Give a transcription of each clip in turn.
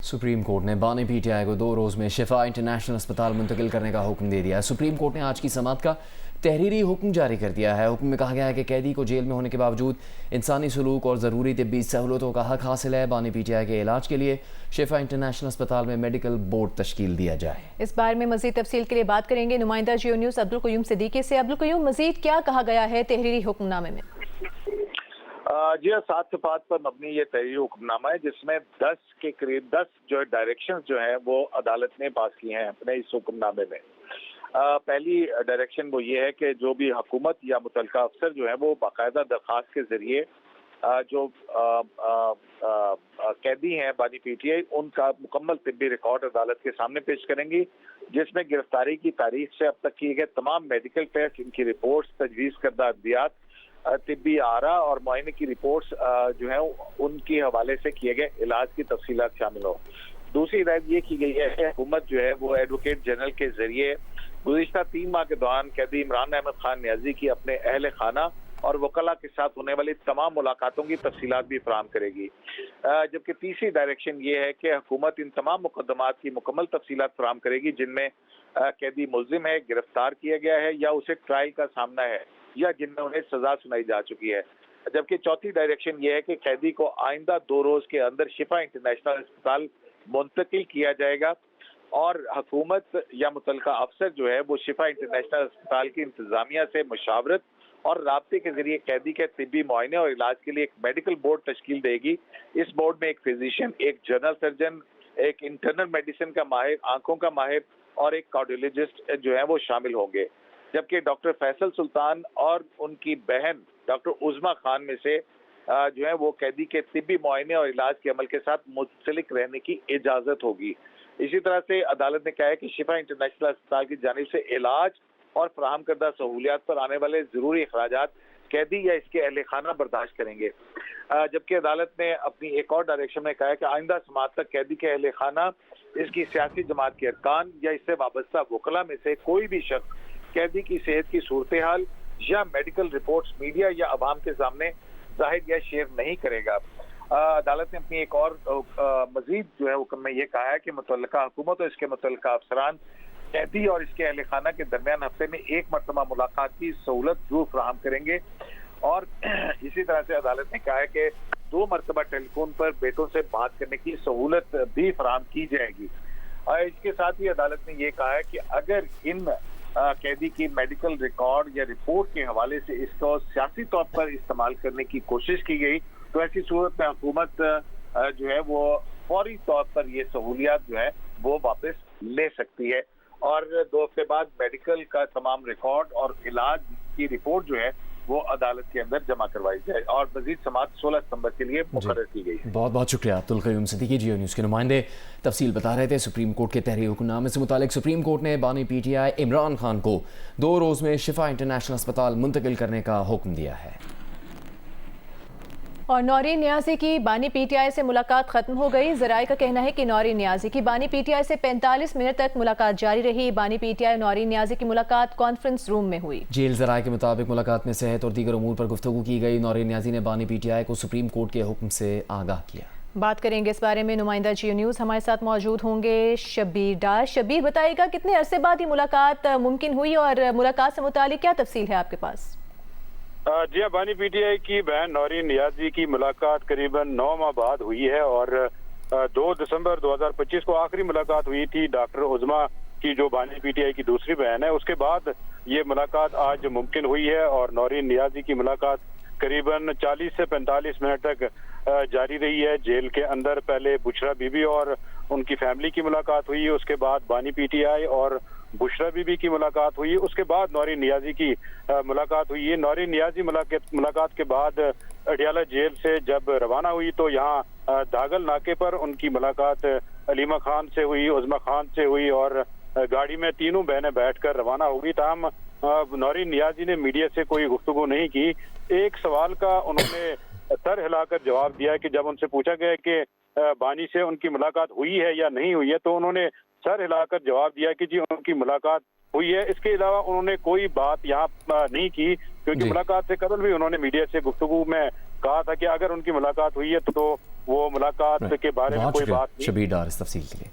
Supreme court ने बानी PTI को 2 रोज़ में शिफा इंटरनेशनल अस्पताल मुंतकिल करने का हुक्म दे दिया है। सुप्रीम कोर्ट ने आज की समाअत का तहरीरी हुक्म जारी कर दिया है। हुक्म में कहा गया है कि कैदी को जेल में होने के बावजूद इंसानी सलूक और ज़रूरी तिब्बी सहूलतों का हक हासिल है। बानी पीटीआई के इलाज के लिए शिफा इंटरनेशनल अस्पताल में मेडिकल बोर्ड तश्कील दिया जाए। इस बारे में मज़ीद तफसील के लिए बात करेंगे नुमाइंदा जियो न्यूज़ अब्दुल क़य्यूम सिद्दीकी से। अब्दुल क़य्यूम, मज़ीद क्या कहा गया है तहरीरी हुक्मनामे में? जी 7 सफ़हात पर मबनी ये तहरीरी हुक्मनामा है, जिसमें 10 के करीब 10 जो डायरेक्शंस जो हैं वो अदालत ने पास की हैं अपने इस हुक्मनामे में। पहली डायरेक्शन वो ये है कि जो भी हुकूमत या मुतल्लिका अफसर जो है वो बाकायदा दरख्वास्त के जरिए जो कैदी हैं बानी पीटीआई उनका मुकम्मल तिब्बी रिकॉर्ड अदालत के सामने पेश करेंगी, जिसमें गिरफ्तारी की तारीख से अब तक किए गए तमाम मेडिकल टेस्ट, इनकी रिपोर्ट्स, तजवीज़ करदा अद्वियात, तिब्बी आरा और मुआयने की रिपोर्ट्स जो है उनके हवाले से किए गए इलाज की तफसीलात शामिल हो। दूसरी हिदायत ये की गई है कि हुकूमत जो है वो एडवोकेट जनरल के जरिए गुज़िश्ता 3 माह के दौरान कैदी इमरान अहमद खान नियाजी की अपने अहल खाना और वकला के साथ होने वाली तमाम मुलाकातों की तफसीलात भी फराहम करेगी। जबकि तीसरी डायरेक्शन ये है कि हुकूमत इन तमाम मुकदमात की मुकम्मल तफसीलात फराहम करेगी जिनमें कैदी मुल्जिम है, गिरफ्तार किया गया है या उसे ट्रायल का सामना है या जिनमें उन्हें सजा सुनाई जा चुकी है। जबकि चौथी डायरेक्शन ये है कि कैदी को आइंदा 2 रोज के अंदर शिफा इंटरनेशनल अस्पताल मुंतकिल किया जाएगा और हुकूमत या मुतल्लिका अफसर जो है वो शिफा इंटरनेशनल अस्पताल की इंतजामिया से मुशावरत और राब्ते के जरिए कैदी के तिब्बी मुआयने और इलाज के लिए एक मेडिकल बोर्ड तश्कील देगी। इस बोर्ड में एक फिजिशियन, एक जनरल सर्जन, एक इंटरनल मेडिसिन का माहिर, आंखों का माहिर और एक कार्डियोलॉजिस्ट जो है वो शामिल होंगे। जबकि डॉक्टर फैसल सुल्तान और उनकी बहन डॉक्टर उज़मा खान में से जो है वो कैदी के तिब्बी मुआयने और इलाज के अमल के साथ मुंसलिक रहने की इजाज़त होगी। इसी तरह से अदालत ने कहा है कि शिफा इंटरनेशनल अस्पताल की जानिब से इलाज और फराहम करदा सहूलियात पर आने वाले ज़रूरी अखराजात कैदी या इसके अहल खाना बर्दाश्त करेंगे। जबकि अदालत ने अपनी एक और डायरेक्शन में कहा है कि आइंदा समाअत तक कैदी के अहल खाना, इसकी सियासी जमात के अरकान या इससे वाबस्ता वकला में से कोई भी शख्स कैदी की सेहत की सूरत हाल या मेडिकल रिपोर्ट्स मीडिया या अवाम के सामने जाहिर या शेयर नहीं करेगा। अदालत ने अपनी एक और मजीद जो है हुक्म में ये कहा है कि मुतल्लिका हुकूमत और इसके मुतल्लिका अफसरान कैदी और इसके अहल खाना के दरमियान हफ्ते में 1 मरतबा मुलाकात की सहूलत जरूर फराहम करेंगे। और इसी तरह से अदालत ने कहा है कि 2 मरतबा टेलीफोन पर बेटों से बात करने की सहूलत भी फराहम की जाएगी। और इसके साथ ही अदालत ने यह कहा है कि अगर इन कैदी की मेडिकल रिकॉर्ड या रिपोर्ट के हवाले से इसको सियासी तौर पर इस्तेमाल करने की कोशिश की गई तो ऐसी सूरत में हुकूमत जो है वो फौरी तौर पर ये सहूलियात जो है वो वापस ले सकती है और 2 हफ्ते बाद मेडिकल का तमाम रिकॉर्ड और इलाज की रिपोर्ट जो है वो अदालत के अंदर जमा करवाई जाए और मजीद समाअत 16 सितंबर के लिए मुकर्रर की गई है। बहुत बहुत शुक्रिया अब्दुल क़य्यूम सिद्दीकी, जियो न्यूज़ के नुमाइंदे तफसील बता रहे थे। सुप्रीम कोर्ट के तहरीरी हुक्मनामे से मुतालिक सुप्रीम कोर्ट ने बानी पीटीआई इमरान खान को 2 रोज़ में शिफा इंटरनेशनल अस्पताल मुंतकिल करने का हुक्म दिया है। और नौरीन नियाज़ी की बानी पीटीआई से मुलाकात खत्म हो गई। ज़राए का कहना है कि नौरीन नियाज़ी की बानी पीटीआई से 45 मिनट तक मुलाकात जारी रही। बानी पीटीआई और नौरीन नियाज़ी की मुलाकात कॉन्फ्रेंस रूम में हुई। जेल ज़राए के मुताबिक मुलाकात में सेहत और दीगर उमूर पर गुफ्तगू की गई। नौरीन नियाज़ी ने बानी पीटीआई को सुप्रीम कोर्ट के हुक्म से आगाह किया। बात करेंगे इस बारे में नुमाइंदा जियो न्यूज़ हमारे साथ मौजूद होंगे शब्बीर डार। शब्बीर, बताइएगा कितने अरसे बाद ये मुलाकात मुमकिन हुई और मुलाकात से मुतालिक क्या तफसील है आपके पास? जी हाँ, बानी पीटीआई की बहन नौरीन नियाज़ी की मुलाकात करीबन 9 माह बाद हुई है और 2 दिसंबर 2025 को आखिरी मुलाकात हुई थी डॉक्टर उज़मा की, जो बानी पीटीआई की दूसरी बहन है। उसके बाद ये मुलाकात आज मुमकिन हुई है और नौरीन नियाज़ी की मुलाकात करीबन 40 से 45 मिनट तक जारी रही है जेल के अंदर। पहले बुशरा बीबी और उनकी फैमिली की मुलाकात हुई, उसके बाद बानी पीटीआई और बुशरा बीबी की मुलाकात हुई, उसके बाद नौरीन नियाज़ी की मुलाकात हुई है। नौरीन नियाज़ी मुलाकात के बाद अडियाला जेल से जब रवाना हुई तो यहाँ दागल नाके पर उनकी मुलाकात अलीमा खान से हुई, उज़मा खान से हुई और गाड़ी में तीनों बहनें बैठकर रवाना हो गई। ताहम नौरीन नियाज़ी ने मीडिया से कोई गुफ्तगू नहीं की। एक सवाल का उन्होंने सर हिलाकर जवाब दिया कि जब उनसे पूछा गया कि बानी से उनकी मुलाकात हुई है या नहीं हुई है तो उन्होंने सर हिलाकर जवाब दिया कि जी उनकी मुलाकात हुई है। इसके अलावा उन्होंने कोई बात यहाँ नहीं की क्योंकि मुलाकात से कबल भी उन्होंने मीडिया से गुफ्तगू में कहा था कि अगर उनकी मुलाकात हुई है तो वो मुलाकात के बारे में कोई बात नहीं। शबीर डार इस तफसील के लिए।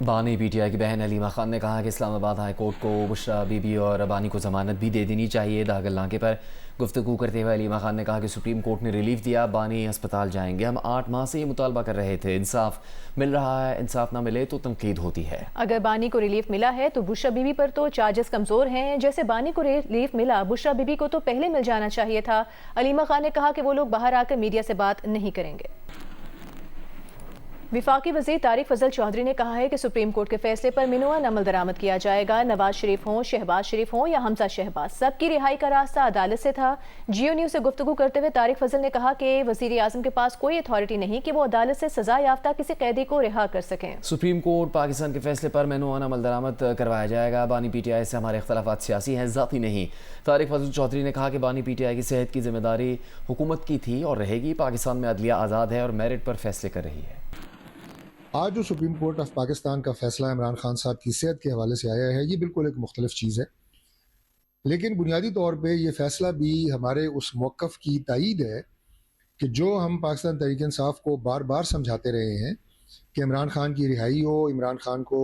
बानी पीटीआई की बहन अलीमा खान ने कहा कि इस्लामाबाद हाई कोर्ट को बुशरा बीबी और बानी को जमानत भी दे देनी चाहिए। दागल नाके पर गुफ्तगू करते हुए अलीमा खान ने कहा कि सुप्रीम कोर्ट ने रिलीफ दिया, बानी अस्पताल जाएंगे। हम 8 माह से ये मुतालबा कर रहे थे, इंसाफ मिल रहा है, इंसाफ ना मिले तो तनकीद होती है। अगर बानी को रिलीफ मिला है तो बुशरा बीबी पर तो चार्जेस कमजोर हैं। जैसे बानी को रिलीफ मिला, बुशरा बीबी को तो पहले मिल जाना चाहिए था। अलीमा खान ने कहा कि वो लोग बाहर आकर मीडिया से बात नहीं करेंगे। विफाकी वज़ीर तारिक फजल चौधरी ने कहा है कि सुप्रीम कोर्ट के फैसले पर मिनुअन अमल दरामद किया जाएगा। नवाज शरीफ हों, शहबाज शरीफ हों या हमजा शहबाज, सबकी रिहाई का रास्ता अदालत से था। जियो न्यूज़ से गुफ्तगू करते हुए तारिक फजल ने कहा कि वज़ीर आज़म के पास कोई अथॉरिटी नहीं कि वो अदालत से सजा याफ्ता किसी कैदी को रिहा कर सकें। सुप्रीम कोर्ट पाकिस्तान के फैसले पर मिनुअन अमल दरामद करवाया जाएगा। बानी पीटीआई से हमारे इख्तलाफात सियासी हैं, ज़ाती नहीं। तारिक फजल चौधरी ने कहा कि बानी पीटीआई की सेहत की जिम्मेदारी हुकूमत की थी और रहेगी। पाकिस्तान में अदलिया आज़ाद है और मेरिट पर फैसले कर रही है। आज जो सुप्रीम कोर्ट ऑफ पाकिस्तान का फैसला इमरान खान साहब की सेहत के हवाले से आया है, ये बिल्कुल एक मुख्तलिफ चीज़ है, लेकिन बुनियादी तौर पे ये फ़ैसला भी हमारे उस मौक़िफ़ की तायीद है कि जो हम पाकिस्तान तहरीक इंसाफ को बार बार समझाते रहे हैं कि इमरान खान की रिहाई हो, इमरान खान को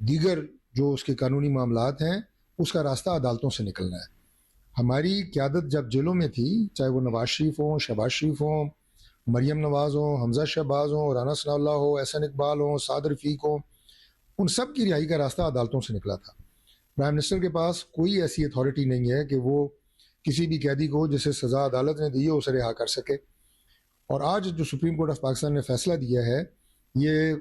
दीगर जो उसके कानूनी मामलात हैं उसका रास्ता अदालतों से निकलना है। हमारी क़यादत जब जेलों में थी, चाहे वो नवाज शरीफ हों, शहबाज शरीफ हों, मरियम नवाज हो, हमजा शहबाज हो, राना सनाउल्लाह हो, एहसन इकबाल हो, साद रफ़ीक हो, उन सब की रिहाई का रास्ता अदालतों से निकला था। प्राइम मिनिस्टर के पास कोई ऐसी अथॉरिटी नहीं है कि वो किसी भी कैदी को जिसे सज़ा अदालत ने दी है उसे रिहा कर सके। और आज जो सुप्रीम कोर्ट ऑफ पाकिस्तान ने फ़ैसला दिया है, ये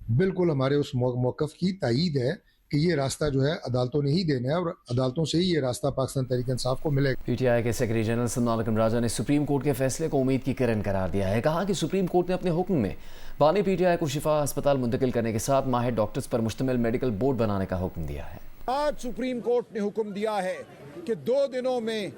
बिल्कुल हमारे उस मौक़िफ़ की तायीद है कि ये रास्ता जो है अदालतों ने ही देना है और अदालतों से ही ये रास्ता पाकिस्तान तहरीक इंसाफ को मिलेगा। पीटीआई के सेक्रेटरी जनरल सन्नालकम राजा ने सुप्रीम कोर्ट के फैसले को उम्मीद की किरण करार दिया है। कहा कि सुप्रीम कोर्ट ने अपने हुक्म में बानी पीटीआई को शिफा अस्पताल मुंतकिल करने के साथ माहिर डॉक्टर्स पर मुश्तमिल मेडिकल बोर्ड बनाने का हुक्म दिया है। आज सुप्रीम कोर्ट ने हुक्म दिया है कि 2 दिनों में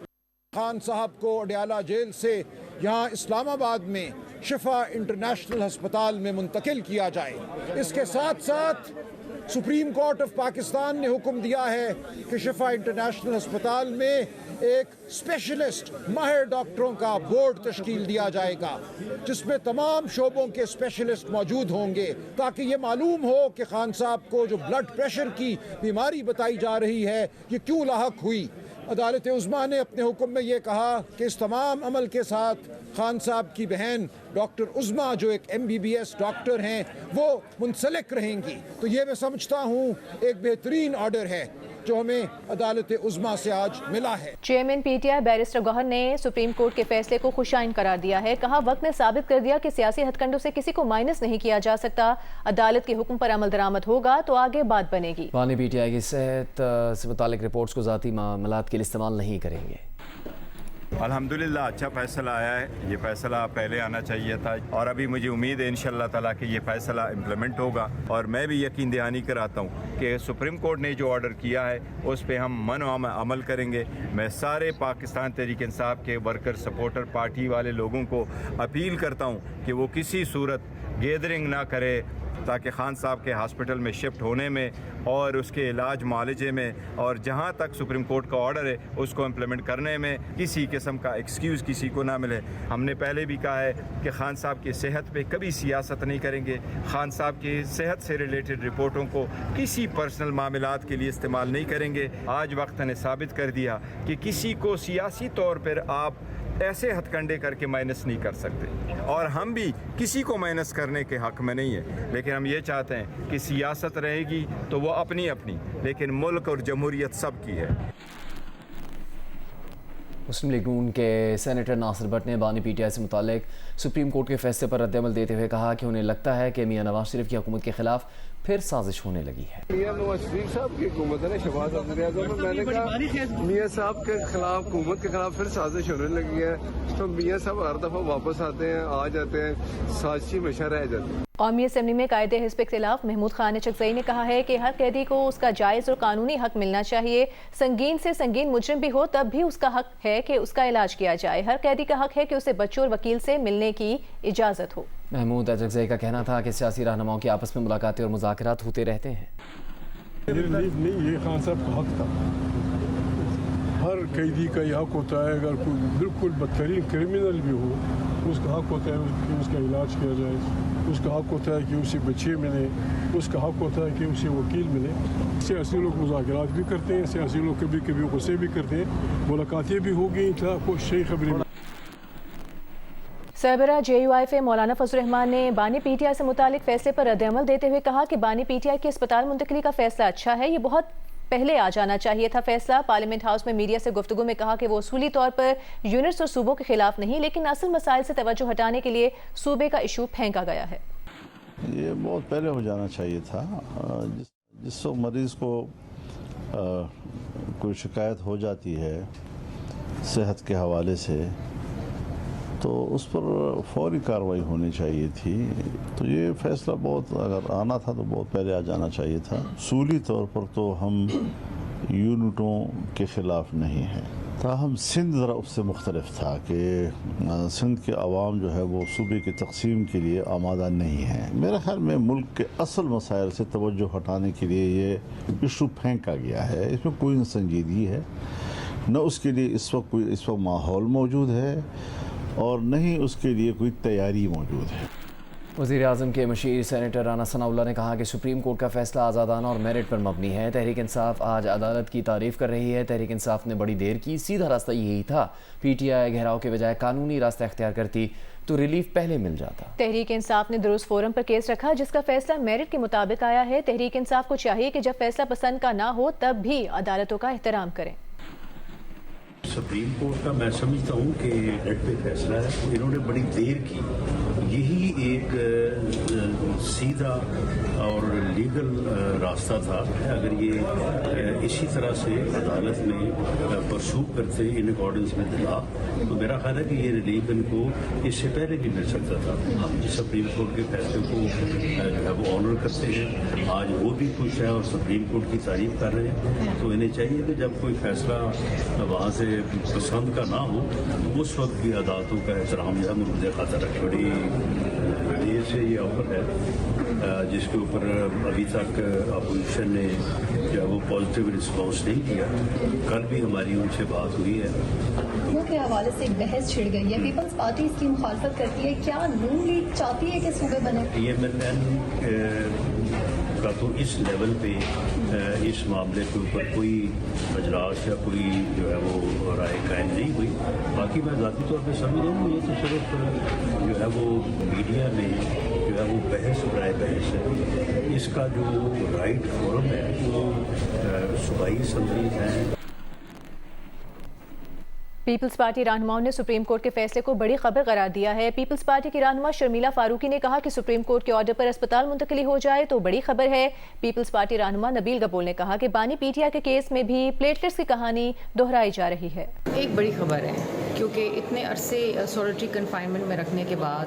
खान साहब को अडयाला जेल से यहाँ इस्लामाबाद में शिफा इंटरनेशनल अस्पताल में मुंतकिल किया जाए। इसके साथ साथ सुप्रीम कोर्ट ऑफ पाकिस्तान ने हुक्म दिया है कि शिफा इंटरनेशनल अस्पताल में एक स्पेशलिस्ट माहिर डॉक्टरों का बोर्ड तश्कील दिया जाएगा जिसमें तमाम शोबों के स्पेशलिस्ट मौजूद होंगे, ताकि ये मालूम हो कि खान साहब को जो ब्लड प्रेशर की बीमारी बताई जा रही है ये क्यों लाहक हुई। अदालत उज़्मा ने अपने हुक्म में ये कहा कि इस तमाम अमल के साथ खान साहब की बहन डॉक्टर उज़्मा जो एक MBBS डॉक्टर हैं वो मुंसलिक रहेंगी। तो ये मैं समझता हूँ एक बेहतरीन ऑर्डर है जो हमें अदालत उज़्मा से आज मिला है। चेयरमैन पीटीआई बैरिस्टर गौहर ने सुप्रीम कोर्ट के फैसले को खुशाइन करार दिया है। कहा वक्त ने साबित कर दिया कि सियासी हथकंडों से किसी को माइनस नहीं किया जा सकता। अदालत के हुक्म पर अमल दरामद होगा तो आगे बात बनेगी। बानी पीटीआई की सेहत से मुतालिक रिपोर्ट्स को ज़ाती मामलात के लिए इस्तेमाल नहीं करेंगे। अल्हम्दुलिल्लाह अच्छा फ़ैसला आया है। ये फ़ैसला पहले आना चाहिए था और अभी मुझे उम्मीद है इंशाअल्लाह ताला कि ये फ़ैसला इम्प्लीमेंट होगा। और मैं भी यकीन दहानी कराता हूँ कि सुप्रीम कोर्ट ने जो ऑर्डर किया है उस पर हम अमल करेंगे। मैं सारे पाकिस्तान तहरीक इंसाफ के वर्कर सपोर्टर पार्टी वाले लोगों को अपील करता हूँ कि वो किसी सूरत गैदरिंग ना करे ताकि खान साहब के हॉस्पिटल में शिफ्ट होने में और उसके इलाज मुआलजे में और जहाँ तक सुप्रीम कोर्ट का ऑर्डर है उसको इम्प्लीमेंट करने में किसी किस्म का एक्सक्यूज़ किसी को ना मिले। हमने पहले भी कहा है कि खान साहब की सेहत पे कभी सियासत नहीं करेंगे। खान साहब की सेहत से रिलेटेड रिपोर्टों को किसी पर्सनल मामलात के लिए इस्तेमाल नहीं करेंगे। आज वक्त ने साबित कर दिया कि किसी को सियासी तौर पर आप ऐसे हथकंडे करके माइनस नहीं कर सकते और हम भी किसी को माइनस करने के हक में नहीं है। लेकिन हम ये चाहते हैं कि सियासत रहेगी तो वो अपनी अपनी, लेकिन मुल्क और जमहूरियत सब की है। मुस्लिम लीग नून के सेनेटर नासिर भट्ट ने बानी पीटीआई से मुतालिक सुप्रीम कोर्ट के फैसले पर रद्दअमल देते हुए कहा कि उन्हें लगता है कि मियां नवाज शरीफ की हुकूमत के खिलाफ फिर साजिश होने लगी है। मियां नवाज शरीफ साहब की हुकूमत है ना, शहबाज मैंने कहा मियां साहब के खिलाफ हुकूमत के खिलाफ फिर साजिश होने लगी है। तो मियां साहब हर दफा वापस आते हैं, आ जाते हैं, साजिश हमेशा रह जाती है। कौमी असम्बली में कायदे हिज़्ब इख्तिलाफ महमूद खान चकज़ई ने कहा है कि हर कैदी को उसका जायज़ और कानूनी हक मिलना चाहिए। संगीन से संगीन मुजरिम भी हो तब भी उसका हक है कि उसका इलाज किया जाए। हर कैदी का हक है कि उसे बच्चों और वकील से मिलने की इजाज़त हो। महमूद चकज़ई का कहना था कि सियासी रहनुमाओं की आपस में मुलाकातें और मुज़ाकरात होते रहते हैं। ये खान साहब का हक था, हर कैदी का यह हक होता है। अगर कोई बिल्कुल बदतरीन क्रिमिनल भी हो उसका हक होता है कि उसका इलाज किया जाए, उसका हक होता है कि उसे बच्चे मिले, उसका हक होता है कि उसे वकील मिले। सियासी लोग मुज़ाकरात भी करते हैं, सियासी लोग कभी कभी गुस्से भी करते हैं, मुलाकातें भी हो गई, था कुछ सही खबरें। सरबराह JUIF मौलाना फजल रहमान ने बानी PTI से मुतालिक फैसले पर रद्द-ए-अमल देते हुए कहा कि बानी PTI की अस्पताल मुंतकली का फैसला अच्छा है, ये बहुत पहले आ जाना चाहिए था फैसला। पार्लियामेंट हाउस में मीडिया से गुफ्तगू में कहा कि वो उसूली तौर पर यूनिट्स और सूबों के खिलाफ नहीं, लेकिन असल मसाइल से तवज्जो हटाने के लिए सूबे का इशू फेंका गया है। ये बहुत पहले हो जाना चाहिए था। जिस मरीज़ को कोई शिकायत हो जाती है सेहत के हवाले से, तो उस पर फौरी कार्रवाई होनी चाहिए थी। तो ये फैसला बहुत अगर आना था तो बहुत पहले आ जाना चाहिए था। उसूली तौर पर तो हम यूनिटों के ख़िलाफ़ नहीं हैं, ताहम सिंध ज़रा उससे मुख्तलिफ था कि सिंध के अवाम जो है वो सूबे की तकसीम के लिए आमादा नहीं है। मेरे ख्याल में मुल्क के असल मसाइल से तवज्जो हटाने के लिए ये इशू फेंका गया है। इसमें कोई न संजीदगी है, न उसके लिए इस वक्त माहौल मौजूद है और न ही उसके लिए कोई तैयारी मौजूद है। वज़ीर आज़म के मशीर सेनेटर राना सनाउल्लाह ने कहा कि सुप्रीम कोर्ट का फैसला आज़ादाना और मेरिट पर मबनी है। तहरीक इंसाफ आज अदालत की तारीफ़ कर रही है। तहरीक इंसाफ ने बड़ी देर की, सीधा रास्ता यही था। PTI घेराव के बजाय कानूनी रास्ता इख्तियार करती तो रिलीफ पहले मिल जाता। तहरीक इंसाफ ने दुरुस्त फोरम पर केस रखा, जिसका फैसला मेरिट के मुताबिक आया है। तहरीक इंसाफ को चाहिए कि जब फैसला पसंद का ना हो तब भी अदालतों का एहतराम करें। सुप्रीम कोर्ट का मैं समझता हूँ कि रेट पे फैसला है, इन्होंने बड़ी देर की। यही एक सीधा और लीगल रास्ता था। अगर ये इसी तरह से अदालत में परसू करते इन अकॉर्डेंस में दिला, तो मेरा ख्याल है कि ये रिलीफ इनको इससे पहले भी मिल सकता था। सुप्रीम कोर्ट के फैसले को जो है वो ऑनर करते हैं। आज वो भी खुश है और सुप्रीम कोर्ट की तारीफ कर रहे हैं। तो इन्हें चाहिए कि जब कोई फैसला वहाँ से पसंद का ना हो, उस वक्त भी अदालतों का एहतराम जो है मुर्दे खाता रखे। बड़ी देर से ये ऑफर है जिसके ऊपर अभी तक अपोजिशन ने जो है वो पॉजिटिव रिस्पॉन्स नहीं किया। कल भी हमारी उनसे बात हुई है। नून के हवाले से एक बहस छिड़ गई है। पीपल्स पार्टी इसकी मुखालफत करती है। क्या नून लीग चाहती है कि सूबे बने? PMLN का तो इस लेवल पे इस मामले के ऊपर कोई अजलास या कोई जो है वो राय कायम नहीं हुई। बाकी मैं ज़ाती तौर पे समझ रहा हूँ ये तो सिर्फ जो है वो मीडिया में जो है वो बहस राय बहस है। इसका जो राइट फोरम है वो सूबाई असम्बलीज हैं। पीपल्स पार्टी रहनुमाओं ने सुप्रीम कोर्ट के फैसले को बड़ी खबर करार दिया है। पीपल्स पार्टी की रहनुमा शर्मिला फारूकी ने कहा कि सुप्रीम कोर्ट के ऑर्डर पर अस्पताल मुंतकली हो जाए तो बड़ी खबर है। पीपल्स पार्टी रहनुमा नबील गबोल ने कहा कि बानी PTI के केस में भी प्लेटलेट्स की कहानी दोहराई जा रही है। एक बड़ी खबर है, क्योंकि इतने अरसे सॉलिटरी कन्फाइनमेंट में रखने के बाद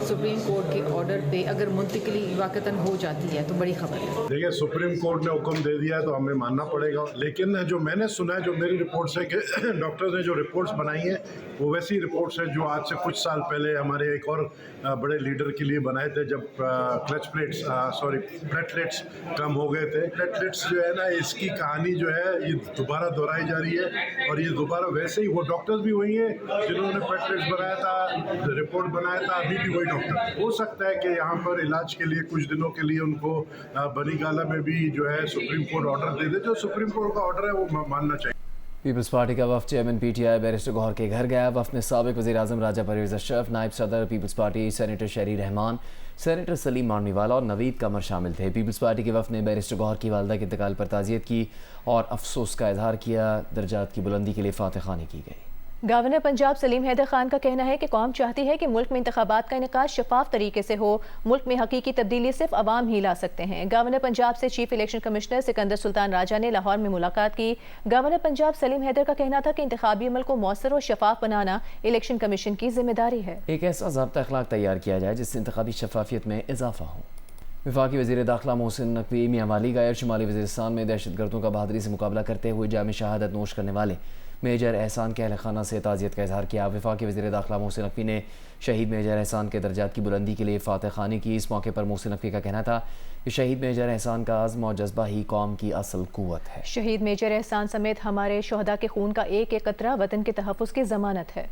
सुप्रीम कोर्ट के ऑर्डर पे अगर मुंतकली वाक़तन हो जाती है तो बड़ी खबर है। देखिए, सुप्रीम कोर्ट ने हुक्म दे दिया है तो हमें मानना पड़ेगा। लेकिन जो मैंने सुना है, जो मेरी रिपोर्ट है कि डॉक्टर्स ने जो रिपोर्ट्स बनाई हैं वो वैसी रिपोर्ट्स हैं जो आज से कुछ साल पहले हमारे एक और बड़े लीडर के लिए बनाए थे, जब प्लेटलेट्स कम हो गए थे। प्लेटलेट्स जो है ना, इसकी कहानी जो है ये दोबारा दोहराई जा रही है और ये दोबारा वैसे ही वो डॉक्टर्स भी वही हैं जिन्होंने प्लेटलेट्स बनाया था, रिपोर्ट बनाया था, अभी भी वही डॉक्टर। हो सकता है कि यहाँ पर इलाज के लिए कुछ दिनों के लिए उनको बनीगाला में भी जो है सुप्रीम कोर्ट ऑर्डर दे दे। जो सुप्रीम कोर्ट का ऑर्डर है वो मानना चाहिए। पीपल्स पार्टी का वफ़द चेयरमैन PTI बैरिस्टर गौहर के घर गया। वफ़द में साबिक़ वज़ीर आज़म राजा परवेज़ अशरफ, नायब सदर पीपल्स पार्टी सेनेटर शहरी रहमान, सेनेटर सलीम मानवीवाला और नवीद कमर शामिल थे। पीपल्स पार्टी के वफ़द ने बैरिस्टर गौहर की वालदा के इंतकाल पर ताज़ियत की और अफसोस का इजहार किया। दर्जात की बुलंदी के लिए फातह ख़ानी की गई। गवर्नर पंजाब सलीम हैदर खान का कहना है कि कौम चाहती है कि मुल्क में इंतखाबात का इनेकाद शफाफ तरीके से हो। मुल्क में हकीकी तब्दीली सिर्फ अवाम ही ला सकते हैं। गवर्नर पंजाब से chief election commissioner Sikandar Sultan Raja ने लाहौर में मुलाकात की। गवर्नर पंजाब सलीम हैदर का कहना था कि इंतखाबी अमल को मौसर और शफाफ बनाना इलेक्शन कमीशन की जिम्मेदारी है। एक ऐसा ज़ाब्ता अखलाक तैयार किया जाए जिससे इंतखाबी शफाफियत में इजाफा हो। वफाकी वज़ीर दाखिला मोहसिन नकवी मियांवाली गैर शुमाली वज़ीरिस्तान में दहशतगर्दों का बहादुरी से मुकाबला करते हुए जाम शहादत नोश करने वाले मेजर एहसान के अहल खाना से ताज़ियत का इजहार किया। वफाकी वज़ीर दाखिला मोहसिन नकवी ने शहीद मेजर एहसान के दर्जात की बुलंदी के लिए फातह ख़ानी की। इस मौके पर मोहसिन नकवी का कहना था कि शहीद मेजर एहसान का आज़्म और जज्बा ही कौम की असल क़ुव्वत है। शहीद मेजर एहसान समेत हमारे शहदा के खून का एक एक कतरा वतन के तहफ़्फ़ुज़ की ज़मानत है।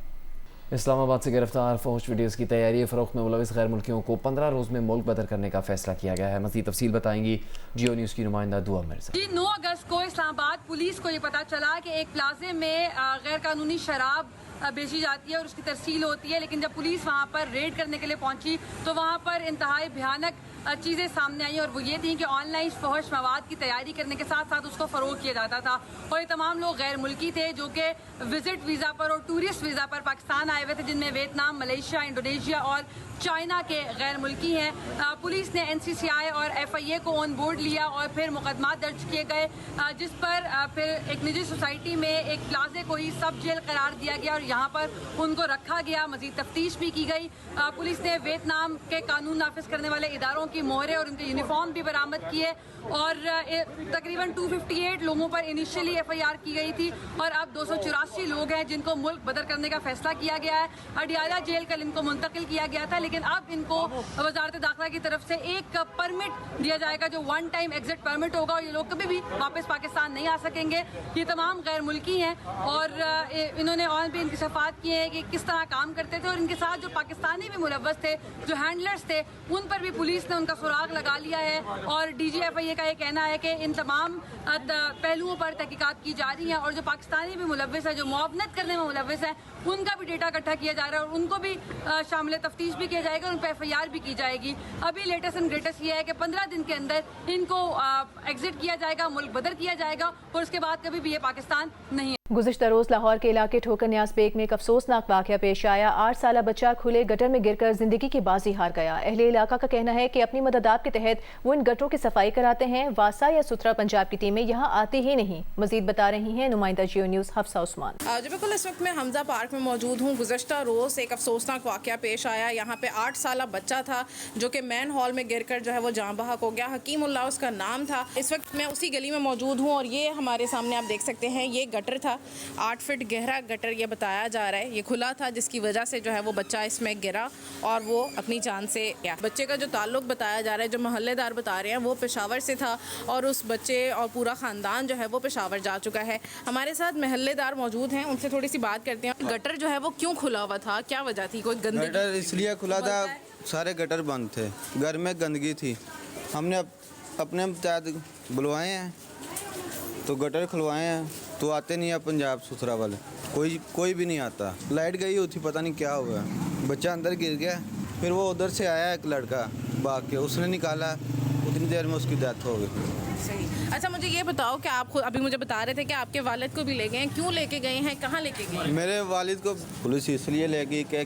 اسلام آباد سے گرفتار فحش ویڈیوز کی تیاری فروخت میں ملوث غیر ملکیوں کو 15 روز میں ملک بدر کرنے کا فیصلہ کیا گیا ہے. مزید تفصیل بتائیں گی جیو نیوز کی نمائندہ دعا مرزا. 9 اگست کو اسلام آباد پولیس کو یہ پتا چلا کہ ایک پلازے میں غیر قانونی شراب بیچی جاتی ہے اور اس کی ترسیل ہوتی ہے, لیکن جب پولیس وہاں پر ریڈ کرنے کے لیے پہنچی تو وہاں پر انتہائی بھیانک چیزیں سامنے آئیں, اور وہ یہ تھیں کہ آن لائن فحش مواد کی تیاری کرنے کے ساتھ ساتھ اس کو فروغ کیا جاتا تھا. اور یہ تمام لوگ غیر ملکی تھے جو کہ وزٹ ویزا پر اور ٹورسٹ ویزا پر پاکستان آئے ہوئے تھے, جن میں ویتنام, ملیشیا, انڈونیشیا اور چائنا کے غیر ملکی ہیں. پولیس نے NCCI اور FIA کو آن بورڈ لیا اور پھر مقدمات درج کیے گئے, جس پر پھر ایک نجی سوسائٹی میں ایک پلازے کو ہی سب جیل قرار دیا گیا اور یہاں پر ان کو رکھا گیا. مزید تفتیش بھی کی گئی. پولیس نے ویتنام کے قانون نافذ کرنے والے اداروں کی مہرے اور ان کے یونیفارم بھی برآمد کیے, اور تقریباً 258 لوگوں پر انیشیلی FIR کی گئی تھی, اور اب 284 لوگ ہیں جن کو ملک بدر کرنے کا فیصلہ کیا گیا ہے. اڈیالہ جیل کل ان کو منتقل کیا گیا تھا, لیکن اب ان کو وزارت داخلہ کی طرف سے ایک پرمٹ دیا جائے گا جو 1 ٹائم ایگزٹ پرمٹ ہوگا, اور یہ لوگ کبھی بھی واپس پاکستان نہیں آ سکیں گے. یہ تمام غیر ملکی ہیں اور انہوں نے اور بھی انکشافات کیے ہیں کہ کس طرح کام کرتے تھے, اور ان کے ساتھ جو پاکستانی بھی ملوث تھے, جو ہینڈلرز تھے, ان پر بھی پولیس نے ان کا سراغ لگا لیا ہے. اور DG FIA کا یہ کہنا ہے کہ ان تمام پہلوؤں پر تحقیقات کی جا رہی ہیں, اور جو پاکستانی بھی ملوث ہیں, جو معاونت کرنے میں ملوث ہیں, ان کا بھی ڈیٹا اکٹھا کیا جا رہا ہے اور ان کو بھی شامل تفتیش بھی کیا جائے گا, ان پہ FIR بھی کی جائے گی. ابھی لیٹسٹ اینڈ گریٹسٹ یہ ہے کہ 15 دن کے اندر ان کو ایگزٹ کیا جائے گا, ملک بدر کیا جائے گا, اور اس کے بعد کبھی بھی یہ پاکستان نہیں. گزشتہ روز لاہور کے علاقے ٹھوکر نیاز بیگ میں ایک افسوسناک واقعہ پیش آیا. 8 سالہ بچہ کھلے گٹر میں گر کر زندگی کی بازی ہار گیا. اہل علاقہ کا کہنا ہے کہ اپنی مددات کے تحت وہ ان گٹروں کی صفائی کراتے ہیں. واسا یا ستھرا پنجاب کی ٹیمیں یہاں آتی ہی نہیں. مزید بتا رہی ہیں نمائندہ جیو نیوز حفصہ عثمان. جو بالکل اس وقت میں حمزہ پارک میں موجود ہوں. گزشتہ روز ایک افسوسناک واقعہ پیش آیا. یہاں پہ 8 سالہ بچہ تھا جو کہ مین ہال میں گر کر جو ہے وہ جاں بحق ہو گیا. حکیم اللہ اس کا نام تھا. اس وقت میں اسی گلی میں موجود ہوں اور یہ ہمارے سامنے آپ دیکھ سکتے ہیں یہ گٹر تھا. 8 فٹ گہرا گٹر یہ بتایا جا رہا ہے. یہ کھلا تھا جس کی وجہ سے جو ہے وہ بچہ اس میں گرا اور وہ اپنی جان سے گیا. بچے کا جو تعلق بتایا جا رہا ہے, جو محلے دار بتا رہے ہیں, وہ پشاور سے تھا اور اس بچے اور پورا خاندان جو ہے وہ پشاور جا چکا ہے. ہمارے ساتھ محلے دار موجود ہیں, ان سے تھوڑی سی بات کرتے ہیں. گٹر جو ہے وہ کیوں کھلا ہوا تھا, کیا وجہ تھی؟ کوئی گندگی؟ گٹر اس لیے کھلا تھا, سارے گٹر بند تھے, گھر میں گندگی تھی. ہم نے اپنے متحد بلوائے ہیں تو گٹر کھلوائے ہیں, تو آتے نہیں ہیں پنجاب ستھرا والے, کوئی بھی نہیں آتا. لائٹ گئی ہوتی, پتہ نہیں کیا ہوا, بچہ اندر گر گیا. پھر وہ ادھر سے آیا ایک لڑکا بھاگ کے, اس نے نکالا, اتنی دیر میں اس کی ڈیتھ ہو گئی. صحیح. اچھا مجھے یہ بتاؤ کہ آپ خود ابھی مجھے بتا رہے تھے کہ آپ کے والد کو بھی لے گئے ہیں, کیوں لے کے گئے ہیں, کہاں لے کے گئے ہیں؟ میرے والد کو پولیس اس لیے لے گئی کہ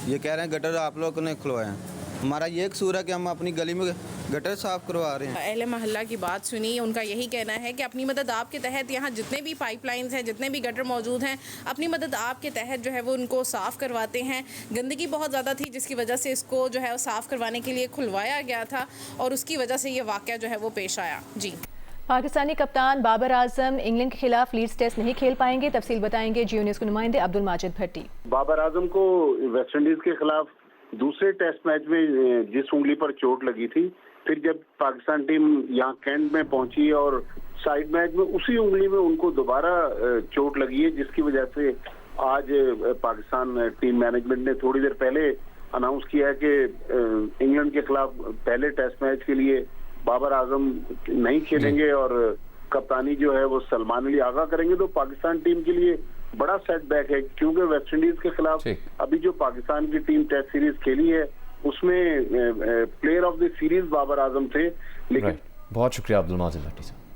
یہ کہہ رہے ہیں گٹر آپ لوگوں نے کھلوایا. ہمارا یہ قصور ہے کہ ہم اپنی گلی میں گٹر صاف کروا رہے ہیں. اہل محلہ کی بات سنی, ان کا یہی کہنا ہے کہ اپنی مدد آپ کے تحت یہاں جتنے بھی پائپ لائنز ہیں, جتنے بھی گٹر موجود ہیں, اپنی مدد آپ کے تحت جو ہے وہ ان کو صاف کرواتے ہیں. گندگی بہت زیادہ تھی جس کی وجہ سے اس کو جو ہے وہ صاف کروانے کے لیے کھلوایا گیا تھا, اور اس کی وجہ سے یہ واقعہ جو ہے وہ پیش آیا. جی. پاکستانی کپتان بابر اعظم انگلینڈ کے خلاف لیڈز ٹیسٹ نہیں کھیل پائیں گے. تفصیل بتائیں گے جیو نیوز کے نمائندے عبد الماجد بھٹی. بابر اعظم کو ویسٹ انڈیز کے خلاف دوسرے ٹیسٹ میچ میں جس انگلی پر چوٹ لگی تھی, پھر جب پاکستان ٹیم یہاں کینٹ میں پہنچی اور سائیڈ میچ میں اسی انگلی میں ان کو دوبارہ چوٹ لگی ہے, جس کی وجہ سے آج پاکستان ٹیم مینجمنٹ نے تھوڑی دیر پہلے اناؤنس کیا ہے کہ انگلینڈ کے خلاف پہلے ٹیسٹ میچ کے لیے بابر اعظم نہیں کھیلیں گے اور کپتانی جو ہے وہ سلمان علی آغا کریں گے. تو پاکستان ٹیم کے لیے بڑا سیٹ بیک ہے, کیونکہ ویسٹ انڈیز کے خلاف ابھی جو پاکستان کی ٹیم ٹیسٹ سیریز کھیلی ہے اس میں player of the series Babar Azam تھے. لیکن بہت شکریہ عبد الماجد بھٹی صاحب.